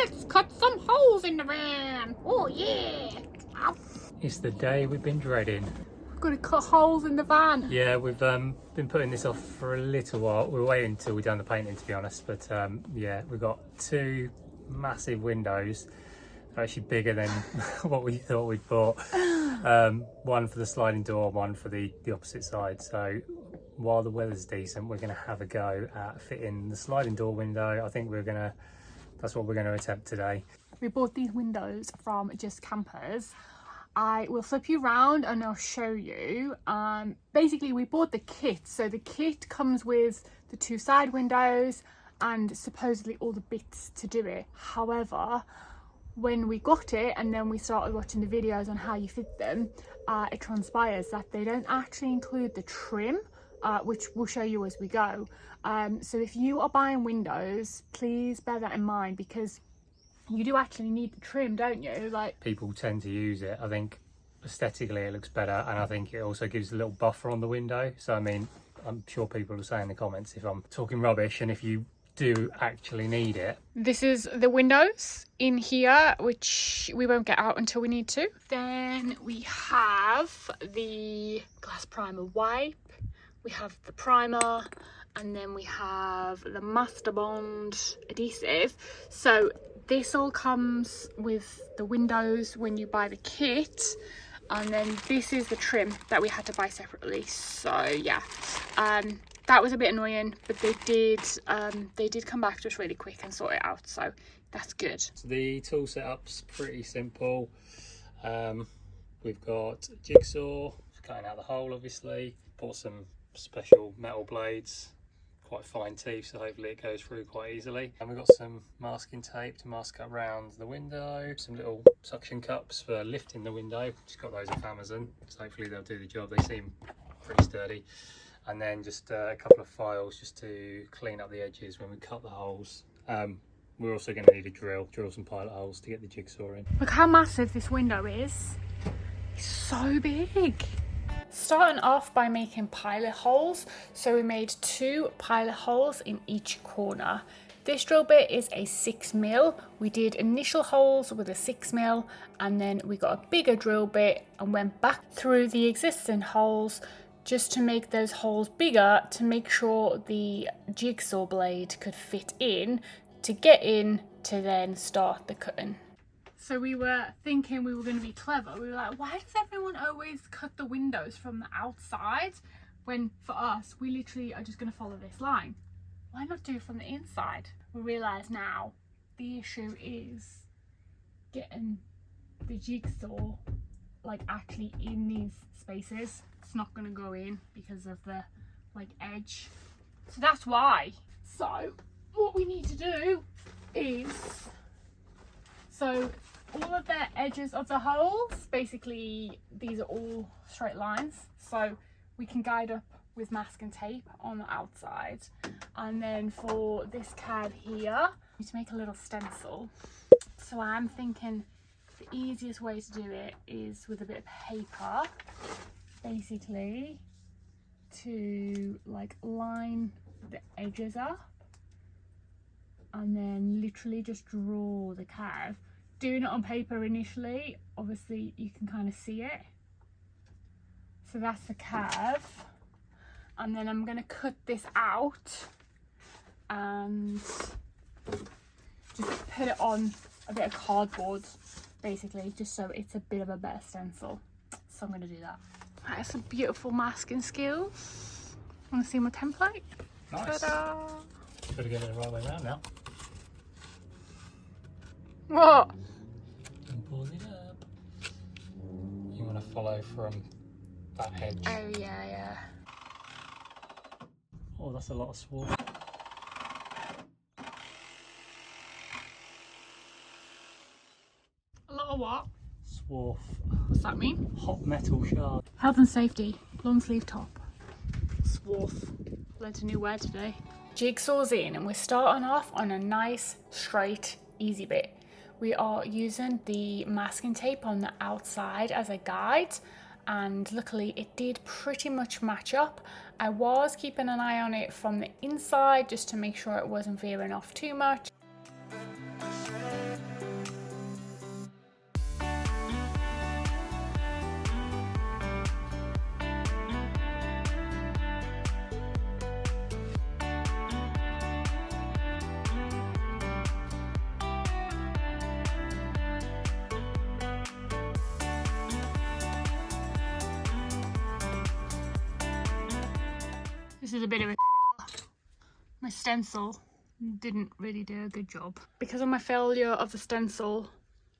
let's cut some holes in the van. Oh yeah. Ow. It's the day we've been dreading. We've got to cut holes in the van. Yeah, we've been putting this off for a little while. We're waiting until we've done the painting, to be honest. But yeah, we've got two massive windows. They're actually bigger than what we thought we'd bought. One for the sliding door, one for the opposite side. So while the weather's decent, we're going to have a go at fitting the sliding door window. I think that's what we're going to attempt today. We bought these windows from Just Kampers. I will flip you around and I'll show you. Basically, we bought the kit. So the kit comes with the two side windows and supposedly all the bits to do it. However, when we got it and then we started watching the videos on how you fit them, it transpires that they don't actually include the trim, which we'll show you as we go. So if you are buying windows, please bear that in mind, because you do actually need the trim, don't you? Like, people tend to use it. I think aesthetically it looks better, and I think it also gives a little buffer on the window. So I mean, I'm sure people will say in the comments if I'm talking rubbish, and if you do actually need it. This is the windows in here, which we won't get out until we need to. Then we have the glass primer wipe, we have the primer, and then we have the Master Bond adhesive. So this all comes with the windows when you buy the kit, and then this is the trim that we had to buy separately. So yeah, that was a bit annoying, but they did come back to us really quick and sort it out, so that's good. So the tool setup's pretty simple. We've got jigsaw, cutting out the hole obviously, bought some special metal blades, quite fine teeth, so hopefully it goes through quite easily. And we've got some masking tape to mask up around the window, some little suction cups for lifting the window, just got those off Amazon, so hopefully they'll do the job. They seem pretty sturdy. And then just a couple of files just to clean up the edges when we cut the holes. We're also going to need a drill some pilot holes to get the jigsaw in. Look how massive this window is. It's so big. Starting off by making pilot holes. So we made 2 pilot holes in each corner. This drill bit is a 6mm. We did initial holes with a 6mm, and then we got a bigger drill bit and went back through the existing holes just to make those holes bigger, to make sure the jigsaw blade could fit in, to get in, to then start the cutting. So we were thinking we were going to be clever. We were like, why does everyone always cut the windows from the outside, when for us, we literally are just going to follow this line? Why not do it from the inside? We realise now the issue is getting the jigsaw like actually in these spaces. It's not going to go in because of the like edge, so that's why. So what we need to do is, so all of the edges of the holes, basically these are all straight lines, so we can guide up with masking tape on the outside. And then for this cab here, we need to make a little stencil. So I'm thinking the easiest way to do it is with a bit of paper, basically, to like line the edges up, and then literally just draw the curve. Doing it on paper initially, obviously you can kind of see it. So that's the curve, and then I'm going to cut this out and just put it on a bit of cardboard, basically, just so it's a bit of a better stencil. So I'm going to do that. That's a beautiful masking skill. Want to see my template? Nice. Ta-da! Got to get it the right way around now. What? And pull it up. You want to follow from that edge. Oh yeah. Oh, that's a lot of swarf. A lot of what? Swarf. What's that mean? Hot metal shard. Health and safety, long sleeve top. Swarf. Learned a new word today. Jigsaw's in, and we're starting off on a nice, straight, easy bit. We are using the masking tape on the outside as a guide, and luckily it did pretty much match up. I was keeping an eye on it from the inside just to make sure it wasn't veering off too much. This is a bit of a my stencil didn't really do a good job. Because of my failure of the stencil,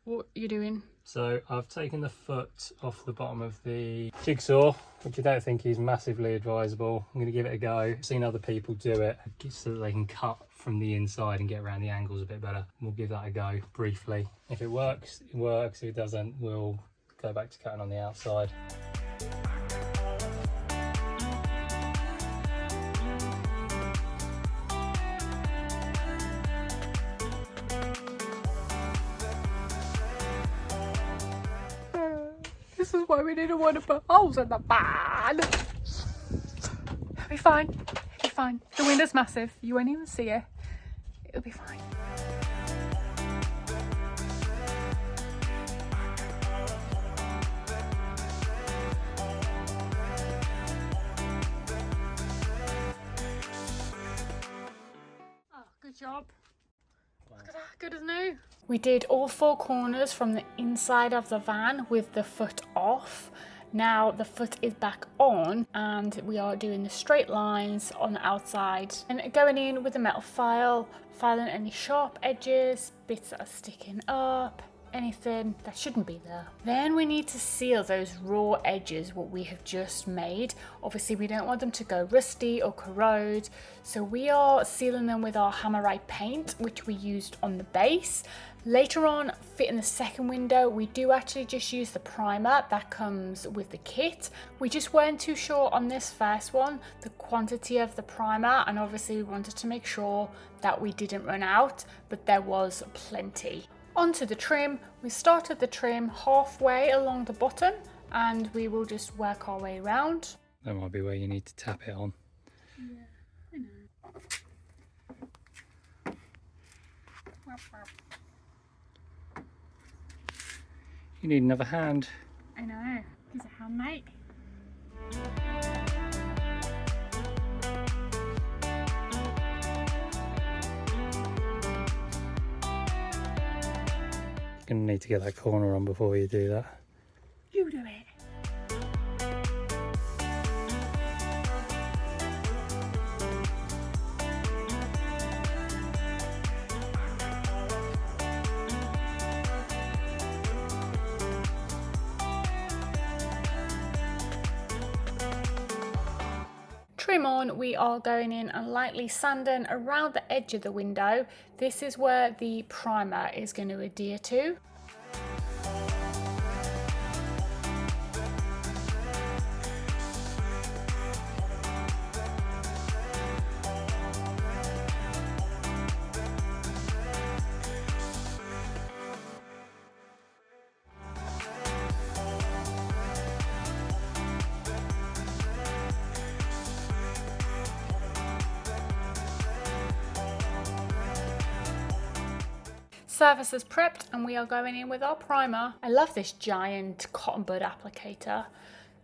what are you doing? So I've taken the foot off the bottom of the jigsaw, which I don't think is massively advisable. I'm going to give it a go. I've seen other people do it so that they can cut from the inside and get around the angles a bit better. We'll give that a go briefly. If it works, it works. If it doesn't, we'll go back to cutting on the outside. This is why we didn't want to put holes in the van. It'll be fine. It'll be fine. The window's massive. You won't even see it. It'll be fine. Oh, good job. Look at that, good as new. We did all 4 corners from the inside of the van with the foot off. Now the foot is back on and we are doing the straight lines on the outside and going in with a metal file, filing any sharp edges, bits that are sticking up, anything that shouldn't be there. Then we need to seal those raw edges what we have just made. Obviously we don't want them to go rusty or corrode, so we are sealing them with our Hammerite paint, which we used on the base. Later on, fitting the second window, we do actually just use the primer that comes with the kit. We just weren't too sure on this first one, the quantity of the primer, and obviously we wanted to make sure that we didn't run out, but there was plenty. Onto the trim, we started the trim halfway along the bottom and we will just work our way around. That might be where you need to tap it on. Yeah, I know. You need another hand. I know, he's a handmate. Gonna need to get that corner on before you do that. You do it. Trim on, we are going in and lightly sanding around the edge of the window. This is where the primer is going to adhere to. Surface is prepped and we are going in with our primer. I love this giant cotton bud applicator.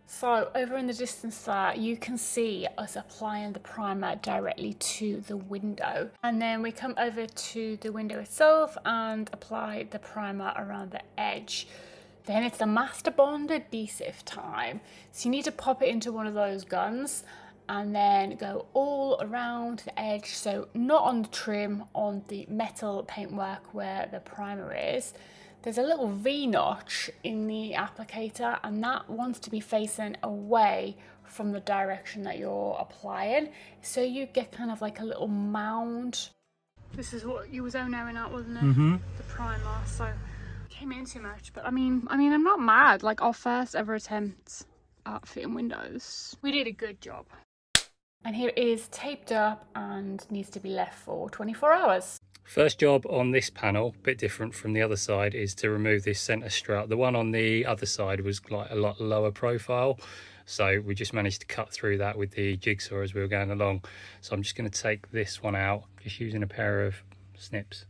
So over in the distance there, you can see us applying the primer directly to the window. And then we come over to the window itself and apply the primer around the edge. Then it's the Master Bond adhesive time. So you need to pop it into one of those guns and then go all around the edge, so not on the trim, on the metal paintwork where the primer is. There's a little V-notch in the applicator and that wants to be facing away from the direction that you're applying, so you get kind of like a little mound. This is what you was knowing at, wasn't it? Mm-hmm. The primer, so came in too much, but I mean I'm not mad. Like our first ever attempt at fitting windows, we did a good job. And here it is taped up and needs to be left for 24 hours. First job on this panel, a bit different from the other side, is to remove this centre strut. The one on the other side was like a lot lower profile, so we just managed to cut through that with the jigsaw as we were going along. So I'm just going to take this one out, just using a pair of snips.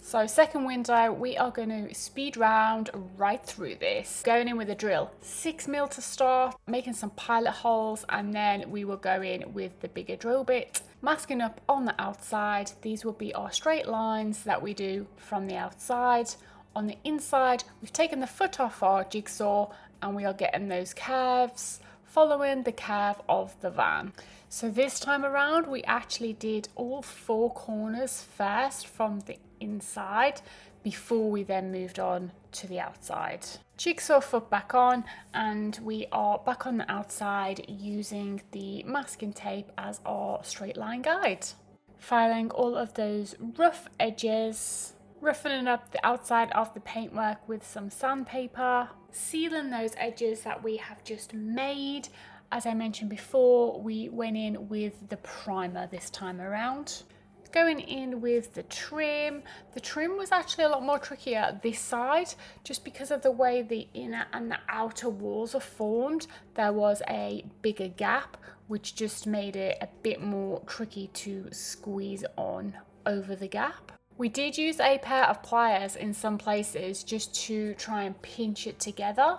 So second window, we are going to speed round right through this. Going in with a drill, 6mm to start, making some pilot holes, and then we will go in with the bigger drill bit, masking up on the outside. These will be our straight lines that we do from the outside. On the inside, we've taken the foot off our jigsaw and we are getting those curves, following the curve of the van. So this time around, we actually did all 4 corners first from the inside before we then moved on to the outside. Jigsaw foot back on, and we are back on the outside using the masking tape as our straight line guide. Filing all of those rough edges, roughening up the outside of the paintwork with some sandpaper, sealing those edges that we have just made. As I mentioned before, we went in with the primer this time around. Going in with the trim. The trim was actually a lot more trickier this side, just because of the way the inner and the outer walls are formed. There was a bigger gap, which just made it a bit more tricky to squeeze on over the gap. We did use a pair of pliers in some places just to try and pinch it together.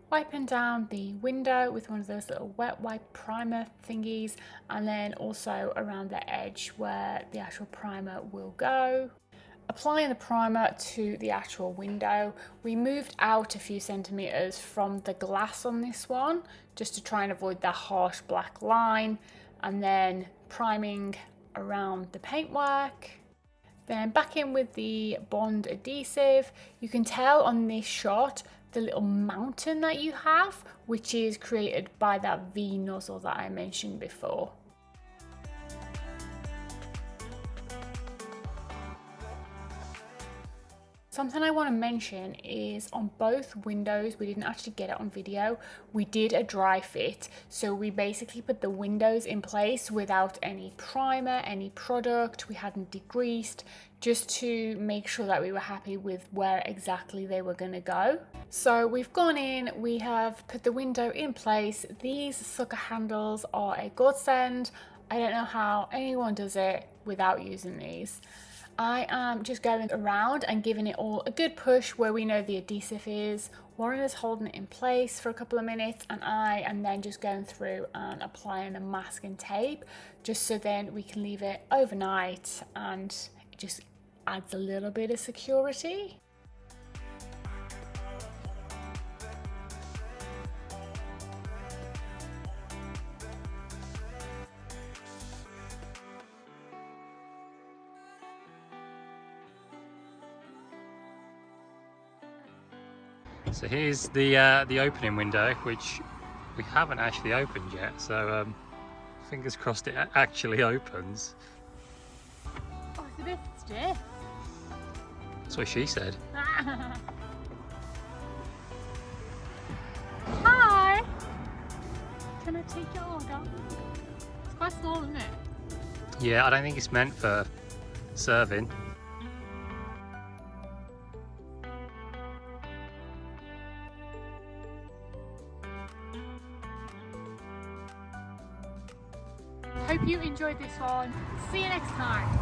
Wiping down the window with one of those little wet wipe primer thingies, and then also around the edge where the actual primer will go. Applying the primer to the actual window, we moved out a few centimeters from the glass on this one just to try and avoid that harsh black line, and then priming around the paintwork. Then back in with the Bond adhesive. You can tell on this shot the little mountain that you have, which is created by that V nozzle that I mentioned before. Something I want to mention is on both windows, we didn't actually get it on video, we did a dry fit. So we basically put the windows in place without any primer, any product, we hadn't degreased, just to make sure that we were happy with where exactly they were going to go. So we've gone in, we have put the window in place. These sucker handles are a godsend. I don't know how anyone does it without using these. I am just going around and giving it all a good push where we know the adhesive is. Warren is holding it in place for a couple of minutes, and I am then just going through and applying the masking tape, just so then we can leave it overnight and it just adds a little bit of security. So here's the opening window, which we haven't actually opened yet, so fingers crossed it actually opens. Oh, it's a bit stiff. That's what she said. Hi! Can I take your order? It's quite small, isn't it? Yeah, I don't think it's meant for serving. Hope you enjoyed this one. See you next time.